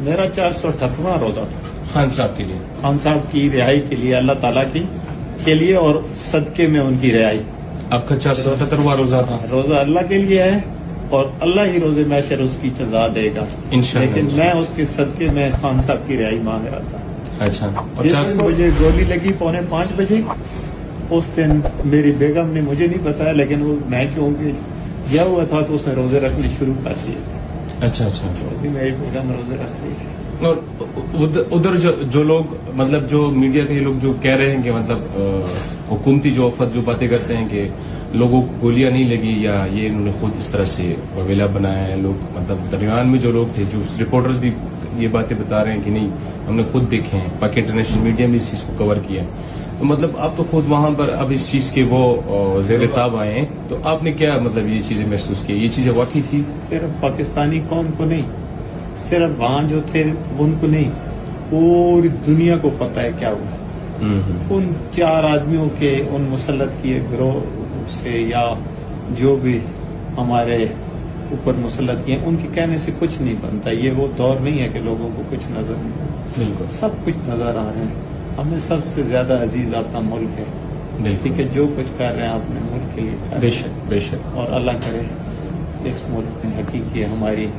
मेरा 468वां रोजा था खान साहब के लिए। खान साहब की रिहाई के लिए, अल्लाह ताला की के लिए और सदके में उनकी रिहाई। आपका 478वां रोजा था। रोजा अल्लाह के लिए है और अल्लाह ही रोजे मैशर उसकी सजा देगा इंशाअल्लाह। लेकिन मैं उसके सदके में खान साहब की रिहाई मांग रहा था। अच्छा, और जिस मुझे गोली लगी 4:45 बजे, उस दिन मेरी बेगम ने मुझे नहीं बताया, लेकिन वो मैं क्योंकि गया हुआ था तो उसने रोजे रखने शुरू कर दिए। अच्छा अच्छा। तो अभी मेरी बेगम रोजे रख रही है। और उधर जो लोग मतलब जो मीडिया के लोग जो कह रहे हैं कि मतलब हुकूमती जो वफद जो बातें करते हैं कि लोगों को गोलियां नहीं लगी या ये इन्होंने खुद इस तरह से रवेला बनाया है, लोग मतलब दरमियान में जो लोग थे, जो रिपोर्टर्स भी ये बातें बता रहे हैं कि नहीं हमने खुद देखे हैं, बाकी इंटरनेशनल मीडिया में इस चीज को कवर किया। तो मतलब आप तो खुद वहां पर अब इस चीज के वो ज़ेर ताब आए हैं, तो आपने क्या मतलब ये चीजें महसूस की, ये चीजें वाकई थी? सिर्फ पाकिस्तानी कौम को नहीं, सिर्फ वहां जो थे उनको नहीं, पूरी दुनिया को पता है क्या हुआ। उन 4 आदमियों के उन मुसल्लत किए गिरोह से या जो भी हमारे ऊपर मुसल्लत किए, उनके कहने से कुछ नहीं बनता। ये वो दौर नहीं है कि लोगों को कुछ नजर नहीं आता, बिल्कुल सब कुछ नजर आ रहे हैं। हमें सबसे ज्यादा अजीज अपना मुल्क है, ठीक है, जो कुछ कर रहे हैं अपने मुल्क के लिए कर रहे हैं। बेशक बेशक। और अल्लाह करे इस मुल्क में हकीकी हमारी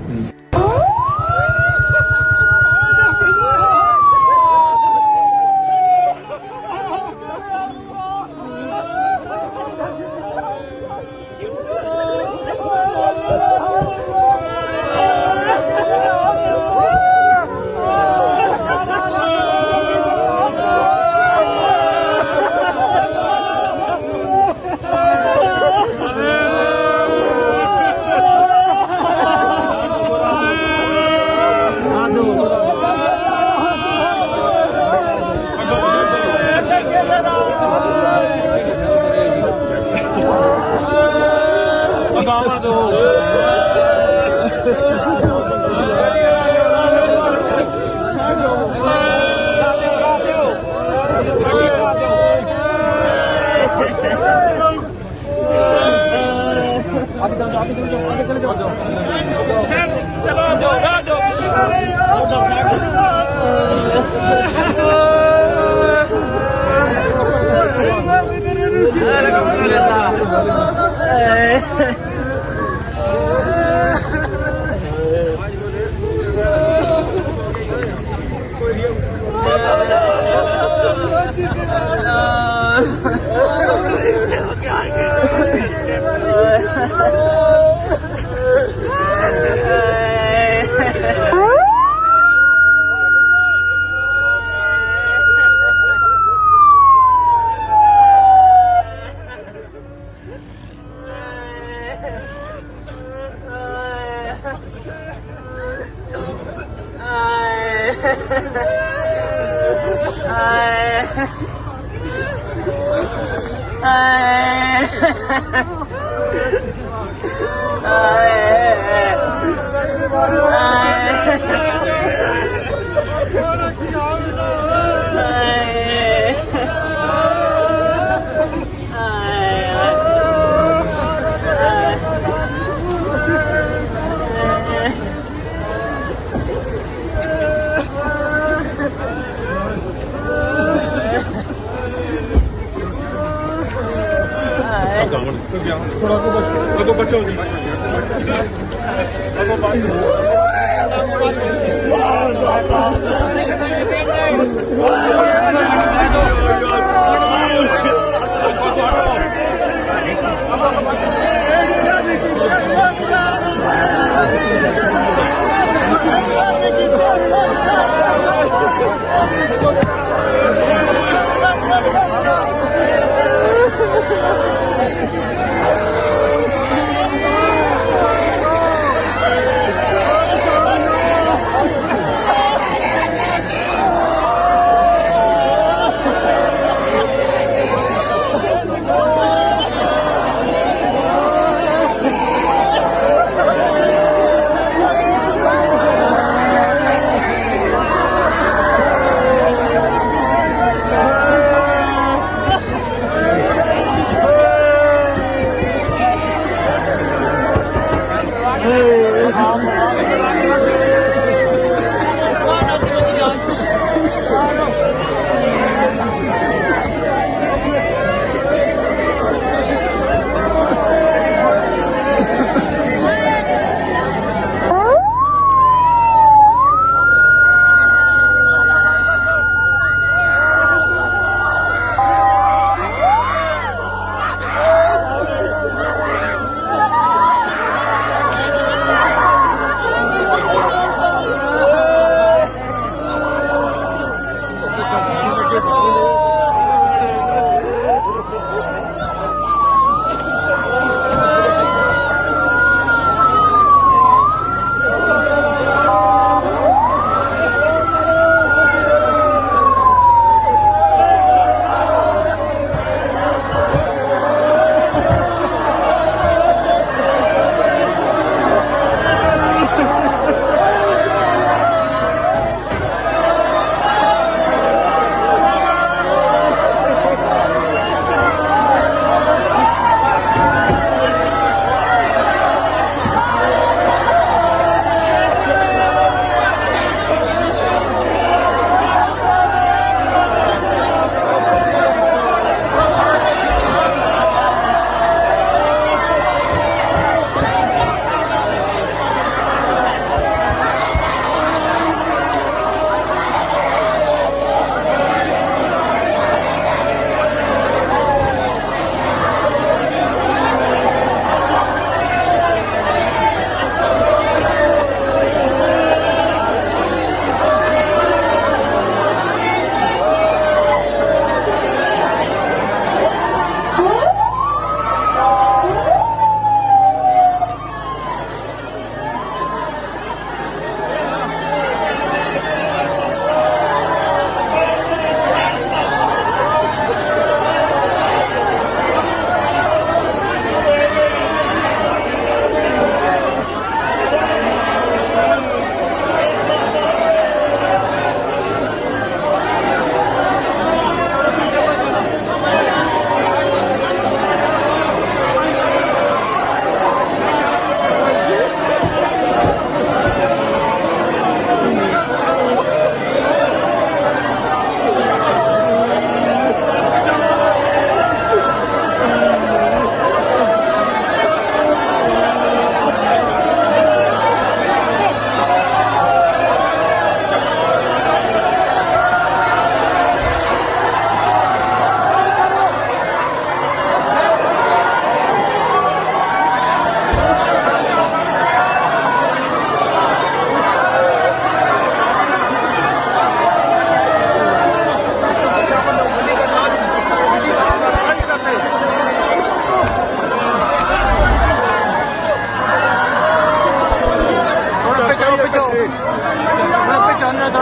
थोड़ा पहचान रहा था